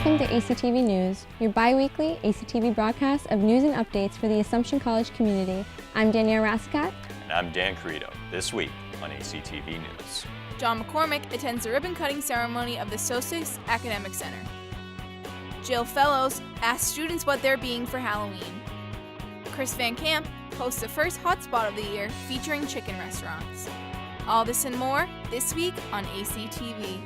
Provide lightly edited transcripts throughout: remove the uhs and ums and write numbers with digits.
Welcome to ACTV News, your bi-weekly ACTV broadcast of news and updates for the Assumption College community. I'm Danielle Rascat. And I'm Dan Carito. This week on ACTV News. John McCormick attends the ribbon-cutting ceremony of the SOSIS Academic Center. Jill Fellows asks students what they're being for Halloween. Chris Van Camp hosts the first hotspot of the year featuring chicken restaurants. All this and more this week on ACTV.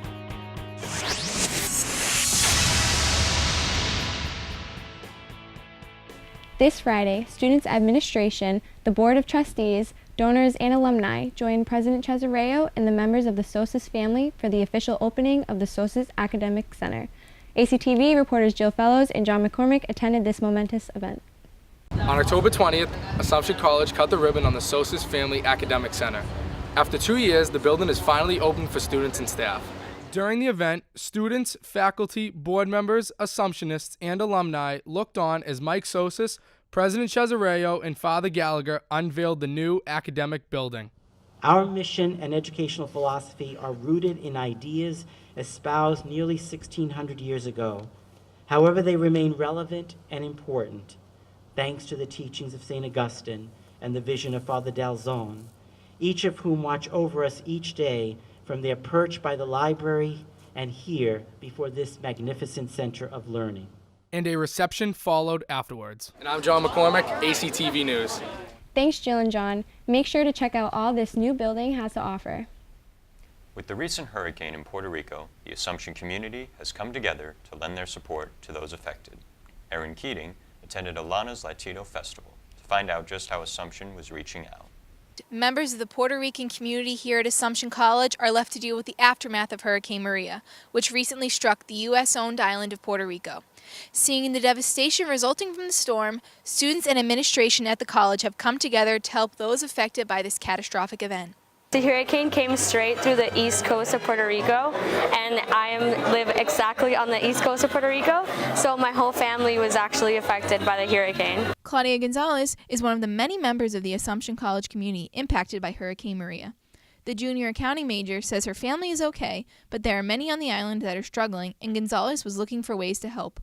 This Friday, Students Administration, the Board of Trustees, donors, and alumni joined President Cesareo and the members of the SOSIS family for the official opening of the SOSIS Academic Center. ACTV reporters Jill Fellows and John McCormick attended this momentous event. On October 20th, Assumption College cut the ribbon on the SOSIS Family Academic Center. After 2 years, the building is finally open for students and staff. During the event, students, faculty, board members, Assumptionists, and alumni looked on as Mike Sosis, President Cesareo, and Father Gallagher unveiled the new academic building. Our mission and educational philosophy are rooted in ideas espoused nearly 1,600 years ago. However, they remain relevant and important, thanks to the teachings of St. Augustine and the vision of Father Dalzone, each of whom watch over us each day from their perch by the library and here before this magnificent center of learning. And a reception followed afterwards. And I'm John McCormick, ACTV News. Thanks, Jill and John. Make sure to check out all this new building has to offer. With the recent hurricane in Puerto Rico, the Assumption community has come together to lend their support to those affected. Erin Keating attended Alana's Latino Festival to find out just how Assumption was reaching out. Members of the Puerto Rican community here at Assumption College are left to deal with the aftermath of Hurricane Maria, which recently struck the U.S.-owned island of Puerto Rico. Seeing the devastation resulting from the storm, students and administration at the college have come together to help those affected by this catastrophic event. The hurricane came straight through the east coast of Puerto Rico, and I live exactly on the east coast of Puerto Rico, so my whole family was actually affected by the hurricane. Claudia Gonzalez is one of the many members of the Assumption College community impacted by Hurricane Maria. The junior accounting major says her family is okay, but there are many on the island that are struggling, and Gonzalez was looking for ways to help.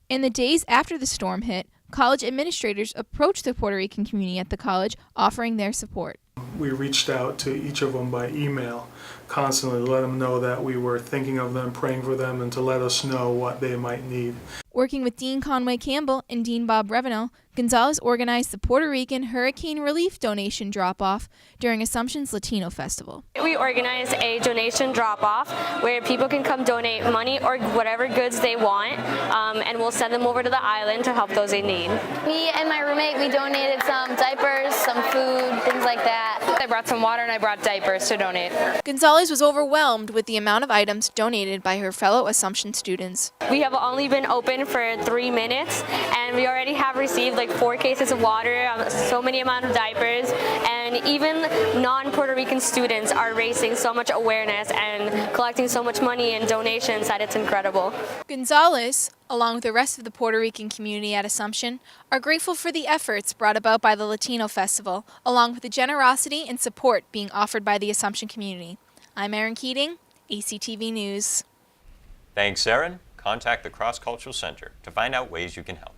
In the days after the storm hit, college administrators approached the Puerto Rican community at the college, offering their support. We reached out to each of them by email constantly to let them know that we were thinking of them, praying for them, and to let us know what they might need. Working with Dean Conway Campbell and Dean Bob Revenell, Gonzalez organized the Puerto Rican Hurricane Relief donation drop-off during Assumption's Latino Festival. We organized a donation drop-off where people can come donate money or whatever goods they want, and we'll send them over to the island to help those in need. Me and my roommate, we donated some diapers, some food, things like that. I brought some water and I brought diapers to donate. Gonzalez was overwhelmed with the amount of items donated by her fellow Assumption students. We have only been open for 3 minutes, and we already have received like 4 cases of water, so many amount of diapers, and even non-Puerto Rican students are raising so much awareness and collecting so much money and donations that it's incredible. Gonzalez, along with the rest of the Puerto Rican community at Assumption, are grateful for the efforts brought about by the Latino Festival, along with the generosity and support being offered by the Assumption community. I'm Erin Keating, ACTV News. Thanks, Erin. Contact the Cross Cultural Center to find out ways you can help.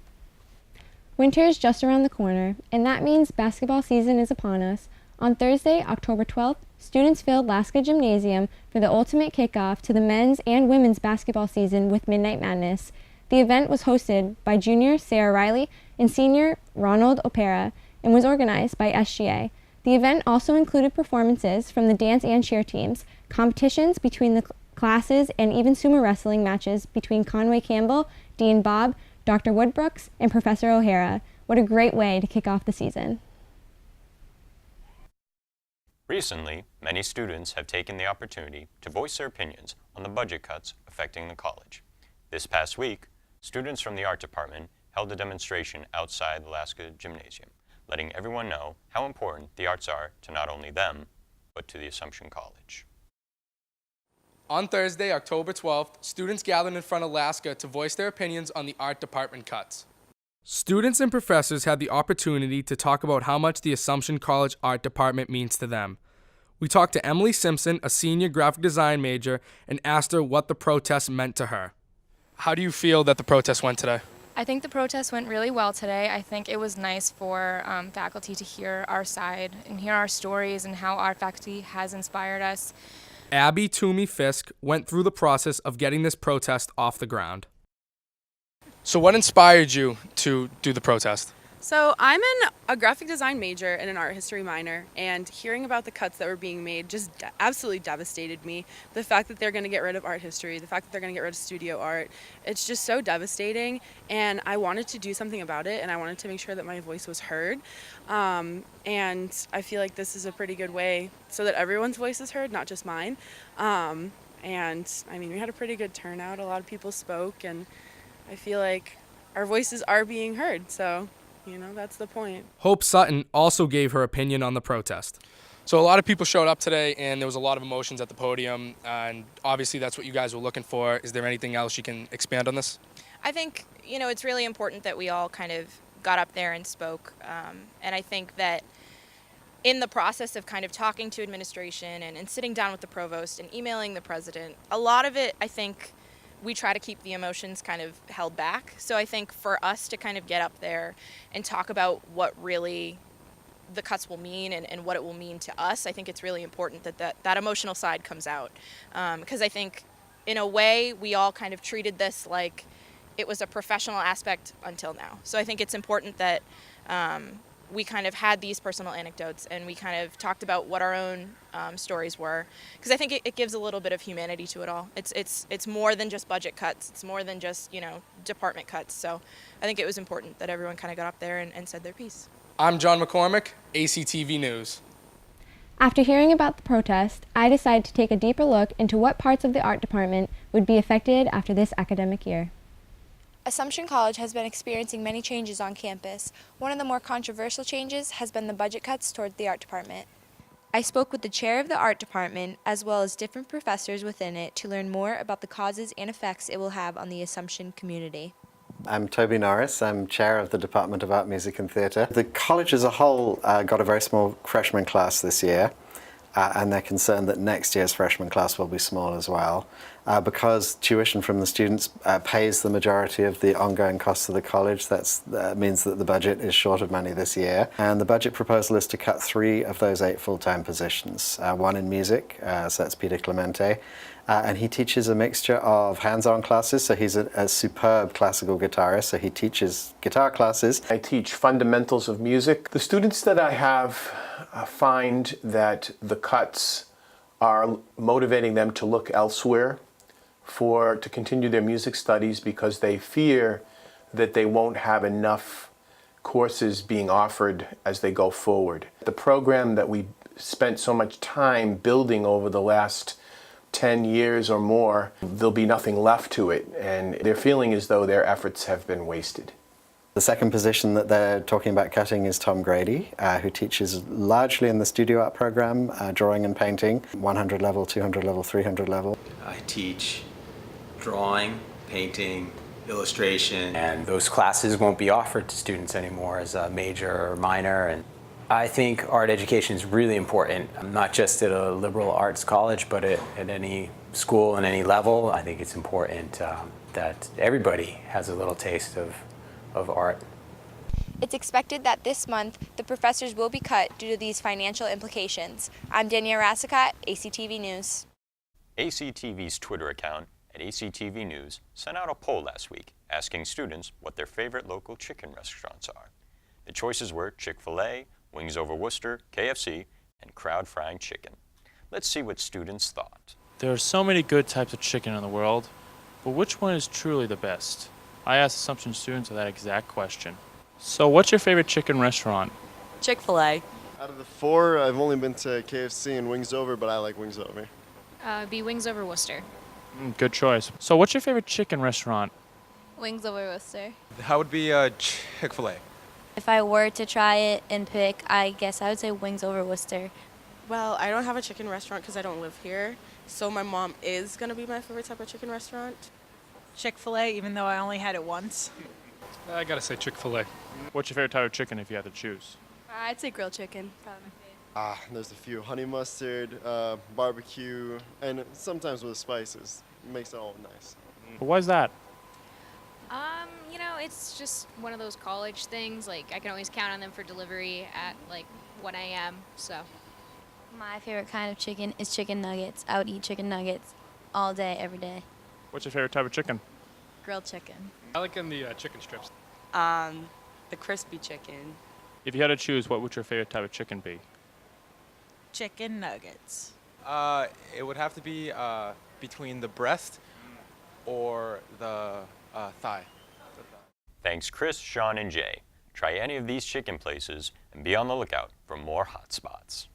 Winter is just around the corner, and that means basketball season is upon us. On Thursday, October 12th, students filled Laska Gymnasium for the ultimate kickoff to the men's and women's basketball season with Midnight Madness. The event was hosted by junior Sarah Riley and senior Ronald Opera and was organized by SGA. The event also included performances from the dance and cheer teams, competitions between the classes, and even sumo wrestling matches between Conway Campbell, Dean Bob, Dr. Woodbrooks, and Professor O'Hara. What a great way to kick off the season. Recently, many students have taken the opportunity to voice their opinions on the budget cuts affecting the college. This past week, students from the art department held a demonstration outside the Laska Gymnasium, letting everyone know how important the arts are to not only them, but to the Assumption College. On Thursday, October 12th, students gathered in front of Laska to voice their opinions on the art department cuts. Students and professors had the opportunity to talk about how much the Assumption College art department means to them. We talked to Emily Simpson, a senior graphic design major, and asked her what the protest meant to her. How do you feel that the protest went today? I think the protest went really well today. I think it was nice for faculty to hear our side and hear our stories and how our faculty has inspired us. Abby Toomey Fisk went through the process of getting this protest off the ground. So what inspired you to do the protest? So I'm a graphic design major and an art history minor, and hearing about the cuts that were being made just absolutely devastated me. The fact that they're going to get rid of art history, the fact that they're going to get rid of studio art, it's just so devastating, and I wanted to do something about it, and I wanted to make sure that my voice was heard. And I feel like this is a pretty good way so that everyone's voice is heard, not just mine. And I mean, we had a pretty good turnout. A lot of people spoke, and I feel like our voices are being heard, so that's the point. Hope Sutton also gave her opinion on the protest. So a lot of people showed up today, and there was a lot of emotions at the podium, and obviously that's what you guys were looking for. Is there anything else you can expand on this? I think, it's really important that we all kind of got up there and spoke. And I think that in the process of kind of talking to administration and sitting down with the provost and emailing the president, a lot of it, I think, we try to keep the emotions kind of held back. So I think for us to kind of get up there and talk about what really the cuts will mean and what it will mean to us, I think it's really important that emotional side comes out. Because I think in a way we all kind of treated this like it was a professional aspect until now. So I think it's important that we kind of had these personal anecdotes and we kind of talked about what our own stories were, because I think it gives a little bit of humanity to it all. It's more than just budget cuts. It's more than just department cuts. So I think it was important that everyone kind of got up there and said their piece. I'm John McCormick, ACTV News. After hearing about the protest, I decided to take a deeper look into what parts of the art department would be affected after this academic year. Assumption College has been experiencing many changes on campus. One of the more controversial changes has been the budget cuts toward the art department. I spoke with the chair of the art department as well as different professors within it to learn more about the causes and effects it will have on the Assumption community. I'm Toby Norris. I'm chair of the Department of Art, Music and Theatre. The college as a whole got a very small freshman class this year. And they're concerned that next year's freshman class will be small as well, because tuition from the students pays the majority of the ongoing costs of the college. That means that the budget is short of money this year. And the budget proposal is to cut 3 of those 8 full-time positions. One in music, so that's Peter Clemente, and he teaches a mixture of hands-on classes, so he's a superb classical guitarist, so he teaches guitar classes. I teach fundamentals of music. The students that I have find that the cuts are motivating them to look elsewhere to continue their music studies, because they fear that they won't have enough courses being offered as they go forward. The program that we spent so much time building over the last 10 years or more, there'll be nothing left to it, and they're feeling as though their efforts have been wasted. The second position that they're talking about cutting is Tom Grady, who teaches largely in the studio art program, drawing and painting, 100 level, 200 level, 300 level. I teach drawing, painting, illustration, and those classes won't be offered to students anymore as a major or minor. And I think art education is really important, not just at a liberal arts college, but at any school and any level. I think it's important that everybody has a little taste of art. It's expected that this month the professors will be cut due to these financial implications. I'm Danielle Rassicott, ACTV News. ACTV's Twitter account at ACTV News sent out a poll last week asking students what their favorite local chicken restaurants are. The choices were Chick-fil-A, Wings Over Worcester, KFC, and Crowd Frying Chicken. Let's see what students thought. There are so many good types of chicken in the world, but which one is truly the best? I asked Assumption students that exact question. So what's your favorite chicken restaurant? Chick-fil-A. Out of the 4, I've only been to KFC and Wings Over, but I like Wings Over. Be Wings Over Worcester. Good choice. So what's your favorite chicken restaurant? Wings Over Worcester. That would be Chick-fil-A. If I were to try it and pick, I guess I would say Wings Over Worcester. Well, I don't have a chicken restaurant because I don't live here, so my mom is going to be my favorite type of chicken restaurant. Chick-fil-A, even though I only had it once. I gotta say Chick-fil-A. What's your favorite type of chicken if you had to choose? I'd say grilled chicken. Probably my favorite. There's a few. Honey mustard, barbecue, and sometimes with spices. It makes it all nice. But why is that? It's just one of those college things. Like, I can always count on them for delivery at, 1 a.m., so. My favorite kind of chicken is chicken nuggets. I would eat chicken nuggets all day, every day. What's your favorite type of chicken? Grilled chicken. I like them the chicken strips. The crispy chicken. If you had to choose, what would your favorite type of chicken be? Chicken nuggets. It would have to be between the breast or the thigh. Thanks Chris, Sean, and Jay. Try any of these chicken places and be on the lookout for more hot spots.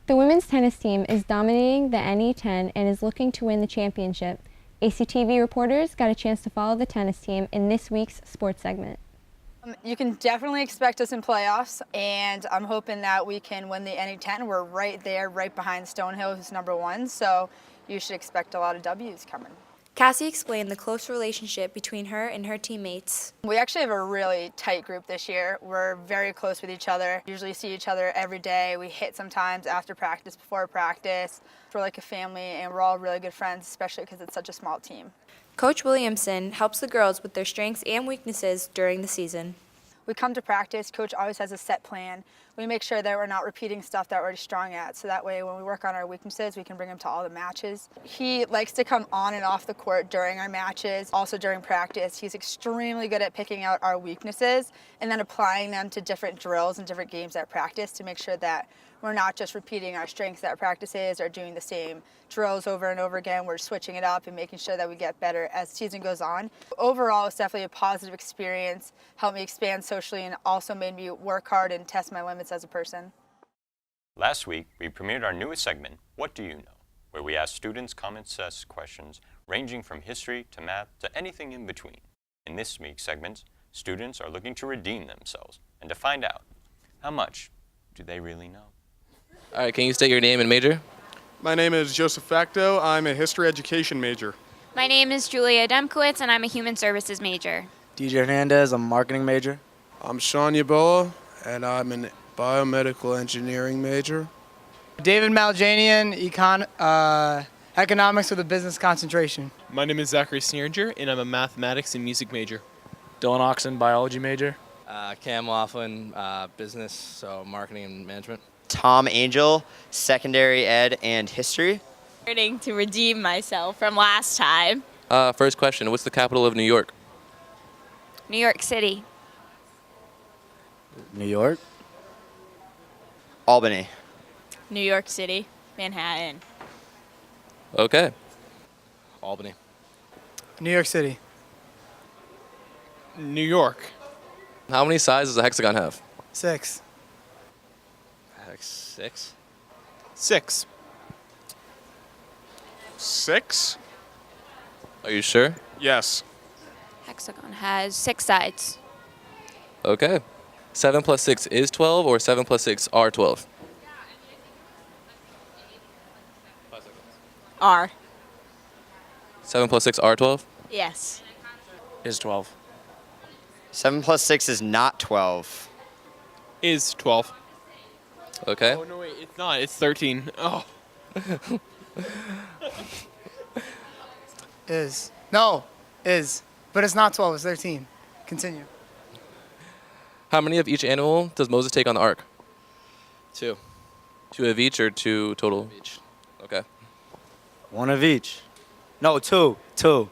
The women's tennis team is dominating the NE10 and is looking to win the championship. ACTV reporters got a chance to follow the tennis team in this week's sports segment. You can definitely expect us in playoffs, and I'm hoping that we can win the NE10. We're right there, right behind Stonehill, who's #1, so you should expect a lot of W's coming. Cassie explained the close relationship between her and her teammates. We actually have a really tight group this year. We're very close with each other. Usually see each other every day. We hit sometimes after practice, before practice. We're like a family, and we're all really good friends, especially because it's such a small team. Coach Williamson helps the girls with their strengths and weaknesses during the season. We come to practice, coach always has a set plan. We make sure that we're not repeating stuff that we're already strong at, so that way when we work on our weaknesses, we can bring them to all the matches. He likes to come on and off the court during our matches, also during practice. He's extremely good at picking out our weaknesses and then applying them to different drills and different games at practice to make sure that we're not just repeating our strengths at practices or doing the same drills over and over again. We're switching it up and making sure that we get better as the season goes on. Overall, it's definitely a positive experience, helped me expand socially, and also made me work hard and test my limits as a person. Last week, we premiered our newest segment, What Do You Know?, where we asked students common sense questions ranging from history to math to anything in between. In this week's segment, students are looking to redeem themselves and to find out, how much do they really know? All right, can you state your name and major? My name is Joseph Facto. I'm a history education major. My name is Julia Demkowitz, and I'm a human services major. DJ Hernandez, I'm a marketing major. I'm Sean Yaboa, and I'm a biomedical engineering major. David Maljanian, economics with a business concentration. My name is Zachary Sneeringer, and I'm a mathematics and music major. Dylan Oxen, biology major. Cam Laughlin, business, so marketing and management. Tom Angel, secondary ed and history. Learning to redeem myself from last time. First question, what's the capital of New York? New York City. New York. Albany. New York City. Manhattan. Okay. Albany. New York City. New York. How many sides does a hexagon have? 6. 6. 6. 6? Are you sure? Yes. Hexagon has 6 sides. Okay. 7 plus 6 is 12, or 7 plus 6 are 12? R. 7 plus 6 are 12? Yes. Is 12. 7 plus 6 is not 12. Is 12. Okay. Oh, no, wait, it's not. It's 13. Oh. Is. No, is. But it's not 12, it's 13. Continue. How many of each animal does Moses take on the ark? 2. 2 of each, or 2 total? 2 of each. Okay. 1 of each. No, 2. 2.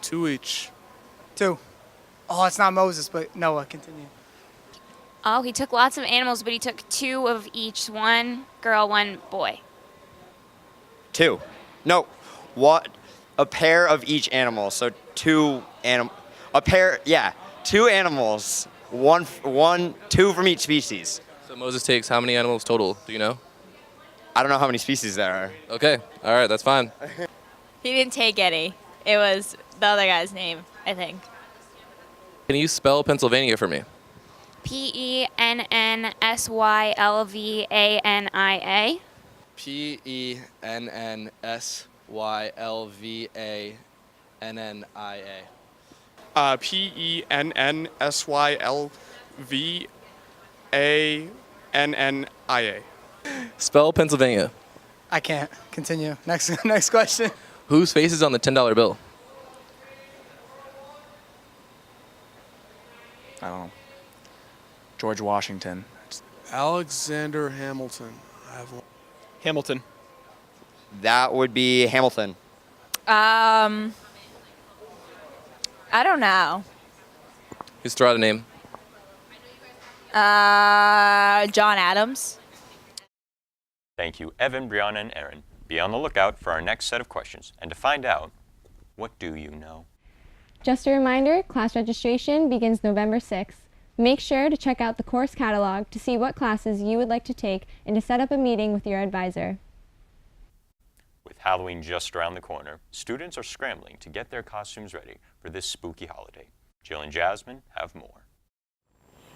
2 each. 2. Oh, it's not Moses, but Noah. Continue. Oh, he took lots of animals, but he took 2 of each. 1 girl, 1 boy. 2. No. What? A pair of each animal. So 2 animal. A pair. Yeah. 2 animals. 2 from each species. So Moses takes how many animals total? Do you know? I don't know how many species there are. Okay. All right. That's fine. He didn't take any. It was the other guy's name, I think. Can you spell Pennsylvania for me? Pennsylvania. Pennsylvania. Spell Pennsylvania. I can't. Continue. Next question. Whose face is on the $10 bill? I don't know, George Washington. Alexander Hamilton. Hamilton. That would be Hamilton. I don't know. Just throw out a name. John Adams. Thank you, Evan, Brianna, and Aaron. Be on the lookout for our next set of questions and to find out, what do you know? Just a reminder, class registration begins November 6th. Make sure to check out the course catalog to see what classes you would like to take and to set up a meeting with your advisor. With Halloween just around the corner, students are scrambling to get their costumes ready for this spooky holiday. Jill and Jasmine have more.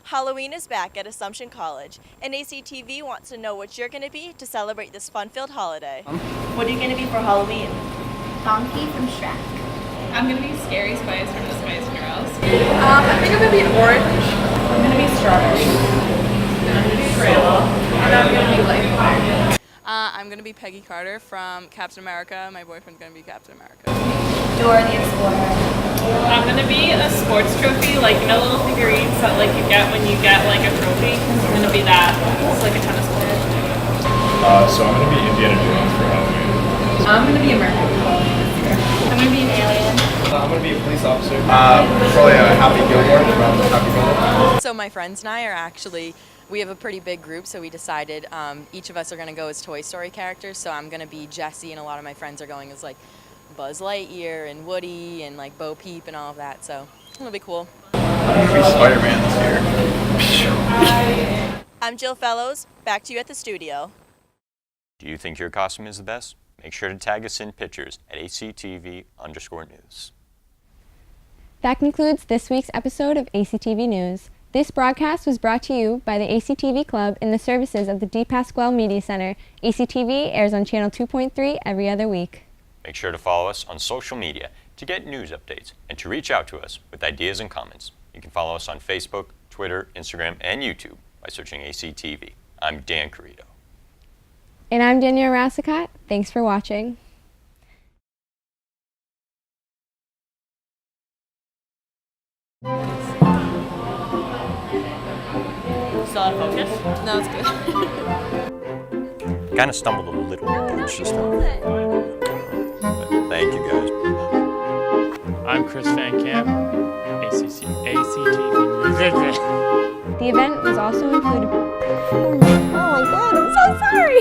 Halloween is back at Assumption College, and ACTV wants to know what you're going to be to celebrate this fun-filled holiday. What are you going to be for Halloween? Donkey from Shrek. I'm going to be Scary Spice from the Spice Girls. I think I'm going to be an orange. I'm going to be strawberry. I'm going to be Crayola. And I'm going to be Life. I'm going to be Peggy Carter from Captain America. My boyfriend's going to be Captain America. Dora the Explorer. I'm going to be a sports trophy, like, you know, little figurines that, like, you get when you get, like, a trophy. I'm going to be that. It's like a tennis court. So I'm going to be Indiana Jones for Halloween. I'm going to be a mermaid this year. I'm going to be an alien. I'm going to be a police officer. Probably a Happy Gilmore from Happy Gilmore. So my friends and I are actually, we have a pretty big group, so we decided each of us are going to go as Toy Story characters. So I'm going to be Jessie, and a lot of my friends are going as, like, Buzz Lightyear and Woody and, like, Bo Peep and all of that. So it'll be cool. I'm going to be Spider-Man this year. I'm Jill Fellows. Back to you at the studio. Do you think your costume is the best? Make sure to tag us in pictures at ACTV_news. That concludes this week's episode of ACTV News. This broadcast was brought to you by the ACTV Club and the services of the D. Pasquale Media Center. ACTV airs on Channel 2.3 every other week. Make sure to follow us on social media to get news updates and to reach out to us with ideas and comments. You can follow us on Facebook, Twitter, Instagram, and YouTube by searching ACTV. I'm Dan Carito. And I'm Danielle Rassicott. Thanks for watching. Still out of focus? No, it's good. Kind of stumbled a little bit this time. But thank you guys. I'm Chris Van Camp, ACTV. The event was also included. Oh my god, I'm so sorry!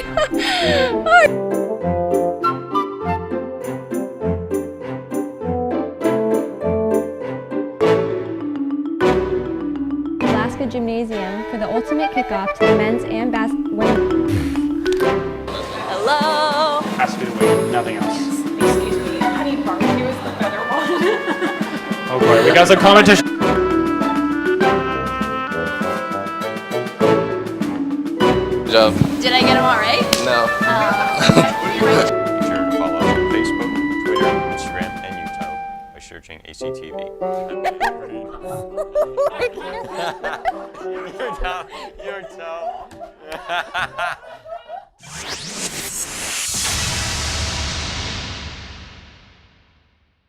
Alaska Gymnasium for the ultimate kickoff to the men's and women. Hello! Has to be the way, nothing else. Excuse me, honey barbecue is the better one. Oh boy, we got some competition. Good job. Did I get them all right? No. Be sure to follow us on Facebook, Twitter, Instagram, and YouTube by searching ACTV. You're dumb.